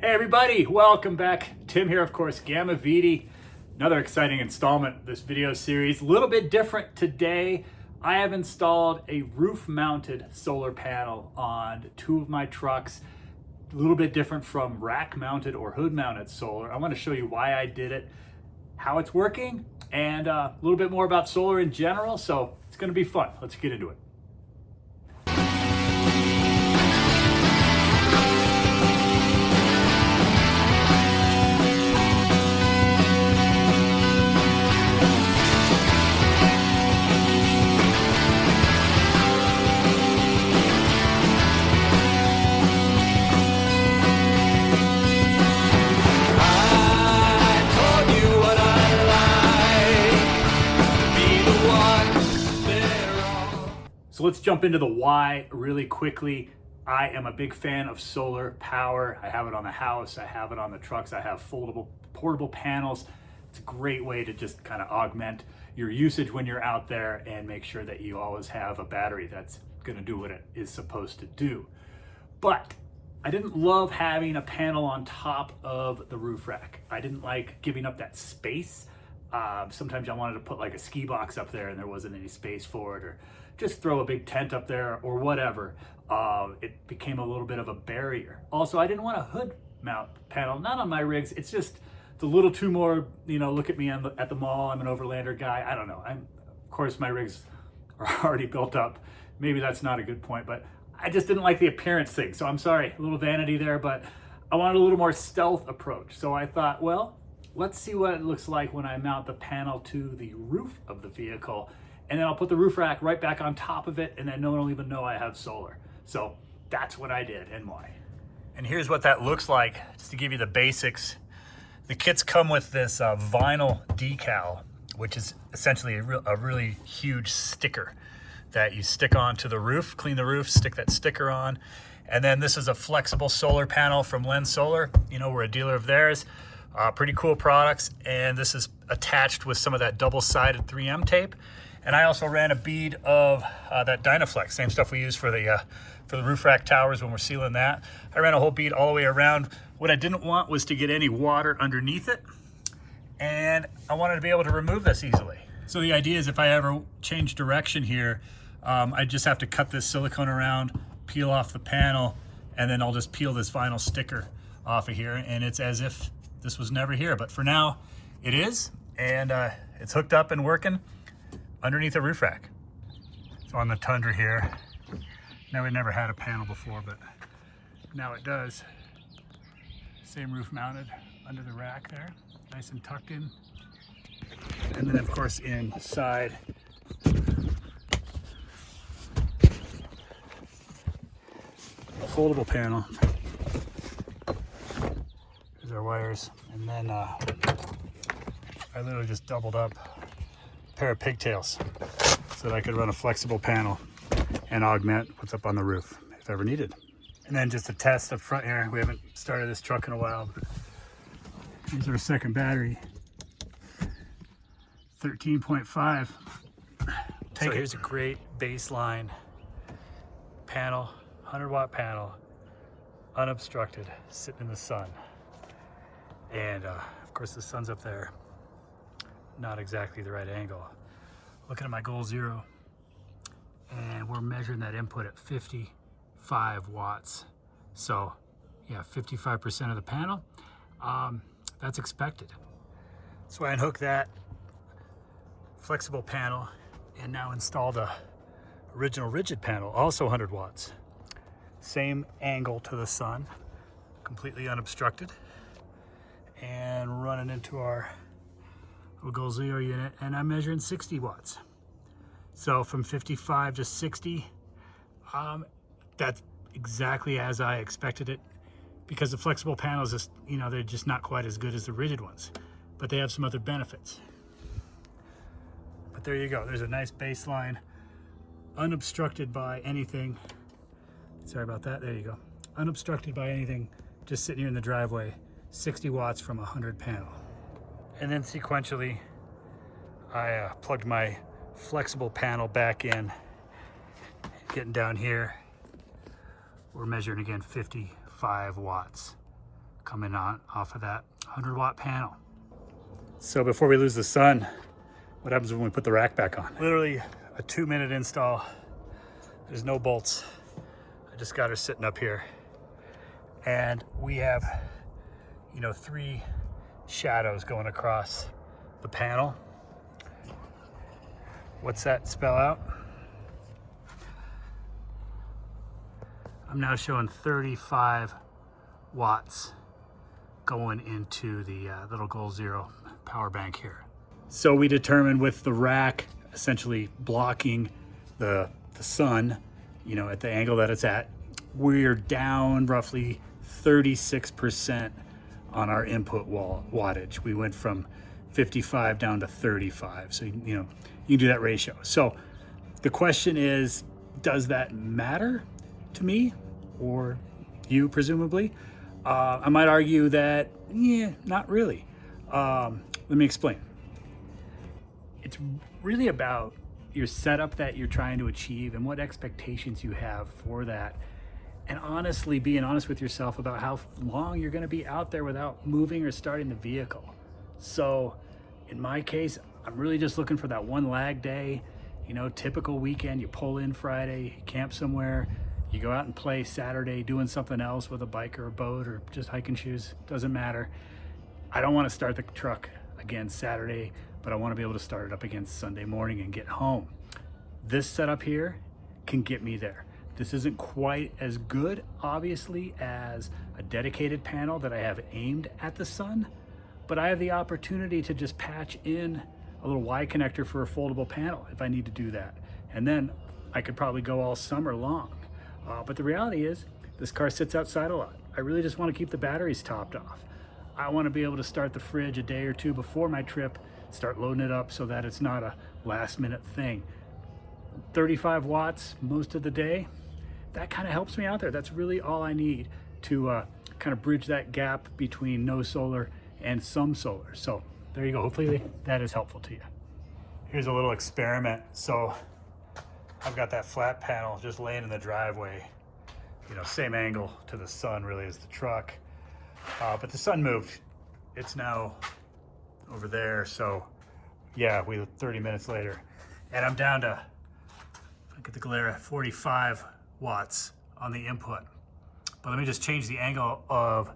Hey everybody, welcome back. Tim here, of course, Gamma Vidi. Another exciting installment of this video series. A little bit different today. I have installed a roof-mounted solar panel on two of my trucks. A little bit different from rack-mounted or hood-mounted solar. I want to show you why I did it, how it's working, and a little bit more about solar in general. So it's going to be fun. Let's get into it. So let's jump into the why really quickly. I am a big fan of solar power. I have it on the house, I have it on the trucks, I have foldable, portable panels. It's a great way to just kind of augment your usage when you're out there and make sure that you always have a battery that's gonna do what it is supposed to do. But I didn't love having a panel on top of the roof rack. I didn't like giving up that space. Sometimes I wanted to put like a ski box up there and there wasn't any space for it, or just throw a big tent up there or whatever. It became a little bit of a barrier. Also, I didn't want a hood mount panel, not on my rigs. It's just a little too more, look at me at the mall. I'm an overlander guy. I don't know. Of course, my rigs are already built up. Maybe that's not a good point, but I just didn't like the appearance thing. So I'm sorry, a little vanity there, but I wanted a little more stealth approach. So I thought, well, let's see what it looks like when I mount the panel to the roof of the vehicle. And then I'll put the roof rack right back on top of it, and then no one will even know I have solar. So that's what I did and why. And here's what that looks like, just to give you the basics. The kits come with this vinyl decal, which is essentially a really huge sticker that you stick onto the roof, clean the roof, stick that sticker on. And then this is a flexible solar panel from Lens Solar. We're a dealer of theirs. Pretty cool products. And this is attached with some of that double-sided 3M tape. And I also ran a bead of that Dynaflex, same stuff we use for the roof rack towers when we're sealing that. I ran a whole bead all the way around. What I didn't want was to get any water underneath it, and I wanted to be able to remove this easily. So the idea is if I ever change direction here, I just have to cut this silicone around, peel off the panel, and then I'll just peel this vinyl sticker off of here, and it's as if this was never here. But for now, it is, and it's hooked up and working underneath a roof rack. So on the Tundra here, now we never had a panel before, but now it does. Same roof mounted under the rack there, nice and tucked in. And then of course inside, a foldable panel. There's our wires. And then I literally just doubled up pair of pigtails so that I could run a flexible panel and augment what's up on the roof if ever needed. And then just a test up front here. We haven't started this truck in a while, but here's our second battery, 13.5. So here's a great baseline panel, 100-watt panel, unobstructed, sitting in the sun. And of course the sun's up there, not exactly the right angle. Looking at my goal zero, and we're measuring that input at 55 watts. So yeah, 55% of the panel, that's expected. So I unhooked that flexible panel and now installed a original rigid panel, also 100 watts. Same angle to the sun, completely unobstructed, and running into our Goal Zero unit, and I'm measuring 60 watts. So from 55 to 60, that's exactly as I expected it, because the flexible panels, just, they're just not quite as good as the rigid ones, but they have some other benefits. But there you go. There's a nice baseline, unobstructed by anything. Sorry about that. There you go. Unobstructed by anything, just sitting here in the driveway, 60 watts from a 100 panel. And then sequentially, I plugged my flexible panel back in. Getting down here, we're measuring again 55 watts coming on off of that 100-watt panel. So before we lose the sun, what happens when we put the rack back on? Literally a 2-minute install. There's no bolts. I just got her sitting up here. And we have, you know, 3 shadows going across the panel. What's that spell out? I'm now showing 35 watts going into the little Goal Zero power bank here. So we determined with the rack essentially blocking the sun, you know, at the angle that it's at, we're down roughly 36% on our input wattage. We went from 55 down to 35. So, you know, you can do that ratio. So the question is, does that matter to me or you, presumably? I might argue that, yeah, not really. Let me explain. It's really about your setup that you're trying to achieve and what expectations you have for that. And honestly, being honest with yourself about how long you're going to be out there without moving or starting the vehicle. So in my case, I'm really just looking for that one lag day, you know, typical weekend. You pull in Friday, you camp somewhere, you go out and play Saturday doing something else with a bike or a boat or just hiking shoes, doesn't matter. I don't want to start the truck again Saturday, but I want to be able to start it up again Sunday morning and get home. This setup here can get me there. This isn't quite as good, obviously, as a dedicated panel that I have aimed at the sun, but I have the opportunity to just patch in a little Y connector for a foldable panel if I need to do that. And then I could probably go all summer long. But the reality is, this car sits outside a lot. I really just want to keep the batteries topped off. I want to be able to start the fridge a day or two before my trip, start loading it up so that it's not a last minute thing. 35 watts most of the day, that kind of helps me out there. That's really all I need to kind of bridge that gap between no solar and some solar. So there you go. Hopefully that is helpful to you. Here's a little experiment. So I've got that flat panel just laying in the driveway, you know, same angle to the sun really as the truck. But the sun moved. It's now over there. So yeah, 30 minutes later, and I'm down to, look at the glare, 45 watts on the input. But let me just change the angle of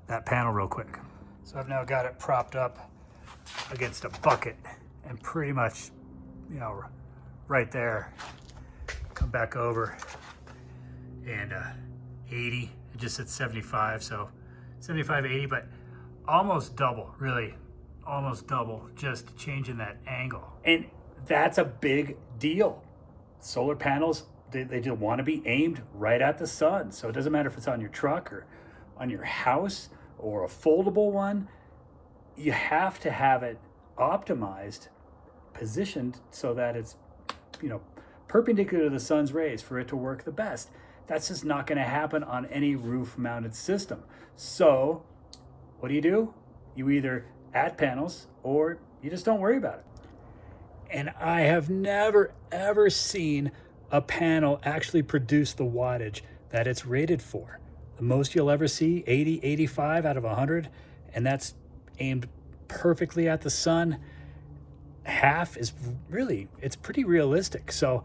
that panel real quick. So I've now got it propped up against a bucket and pretty much, you know, right there. Come back over and 80, it just at 75, so 75, 80, but almost double, really, almost double, just changing that angle. And that's a big deal. Solar panels, they just want to be aimed right at the sun. So it doesn't matter if it's on your truck or on your house or a foldable one, you have to have it optimized, positioned so that it's, you know, perpendicular to the sun's rays for it to work the best. That's just not going to happen on any roof mounted system. So what do? You either add panels or you just don't worry about it. And I have never ever seen a panel actually produce the wattage that it's rated for. The most you'll ever see, 80, 85 out of 100, and that's aimed perfectly at the sun. Half is really, it's pretty realistic. So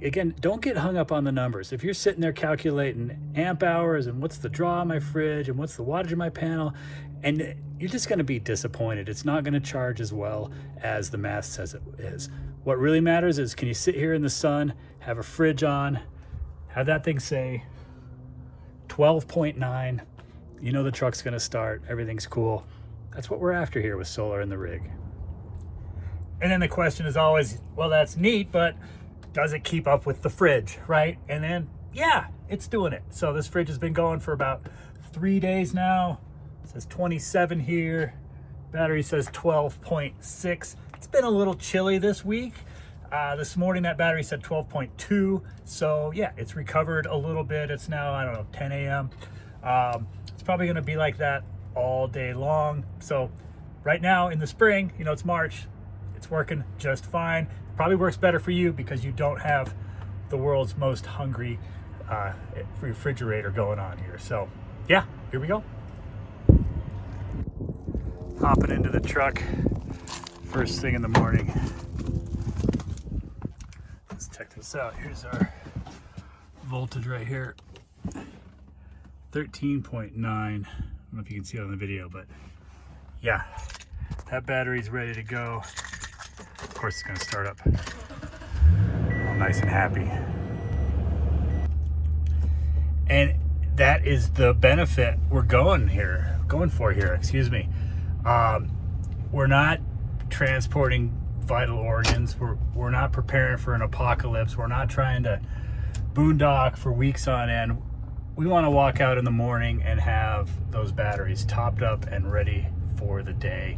again, don't get hung up on the numbers. If you're sitting there calculating amp hours and what's the draw on my fridge and what's the wattage of my panel, and you're just going to be disappointed. It's not going to charge as well as the math says it is. What really matters is, can you sit here in the sun, have a fridge on, have that thing say 12.9, you know the truck's going to start, everything's cool. That's what we're after here with solar in the rig. And then the question is always, well, that's neat, but does it keep up with the fridge, right? And then, yeah, it's doing it. So this fridge has been going for about 3 days now. It says 27 here. Battery says 12.6. It's been a little chilly this week. This morning that battery said 12.2. So yeah, it's recovered a little bit. It's now, I don't know, 10 a.m. It's probably gonna be like that all day long. So right now in the spring, you know, it's March, it's working just fine. Probably works better for you because you don't have the world's most hungry refrigerator going on here. So yeah, here we go. Hopping into the truck first thing in the morning. Let's check this out. Here's our voltage right here. 13.9. I don't know if you can see it on the video, but yeah, that battery's ready to go. Of course, it's going to start up. All nice and happy. And that is the benefit we're going for here, excuse me. We're not transporting vital organs. We're not preparing for an apocalypse. We're not trying to boondock for weeks on end. We want to walk out in the morning and have those batteries topped up and ready for the day.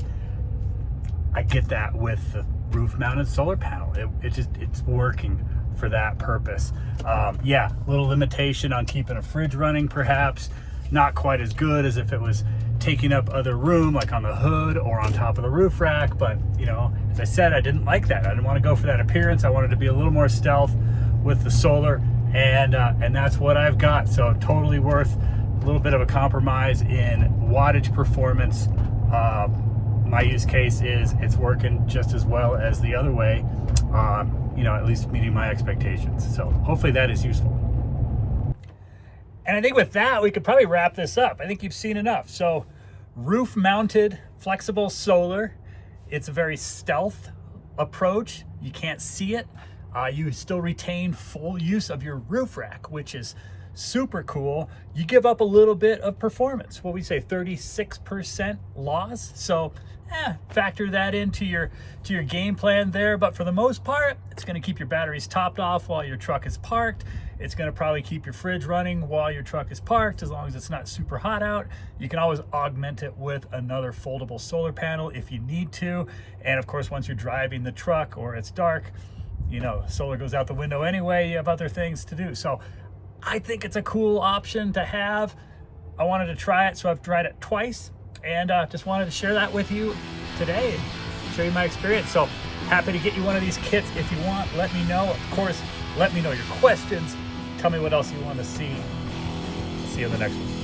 I get that with the roof mounted solar panel. It's working for that purpose. Yeah, little limitation on keeping a fridge running, perhaps not quite as good as if it was taking up other room, like on the hood or on top of the roof rack. But you know, as I said, I didn't like that. I didn't want to go for that appearance. I wanted to be a little more stealth with the solar, and that's what I've got. So totally worth a little bit of a compromise in wattage performance. My use case is it's working just as well as the other way, you know, at least meeting my expectations. So hopefully that is useful. And I think with that, we could probably wrap this up. I think you've seen enough. So roof mounted flexible solar. It's a very stealth approach. You can't see it. You still retain full use of your roof rack, which is super cool. You give up a little bit of performance. What we say, 36% loss. So factor that into your game plan there. But for the most part, it's going to keep your batteries topped off while your truck is parked. It's going to probably keep your fridge running while your truck is parked, as long as it's not super hot out. You can always augment it with another foldable solar panel if you need to. And of course, once you're driving the truck or it's dark, you know, solar goes out the window anyway. You have other things to do. So I think it's a cool option to have. I wanted to try it, so I've tried it twice, and just wanted to share that with you today and show you my experience. So happy to get you one of these kits if you want. Let me know. Of course, let me know your questions. Tell me what else you want to see. See you in the next one.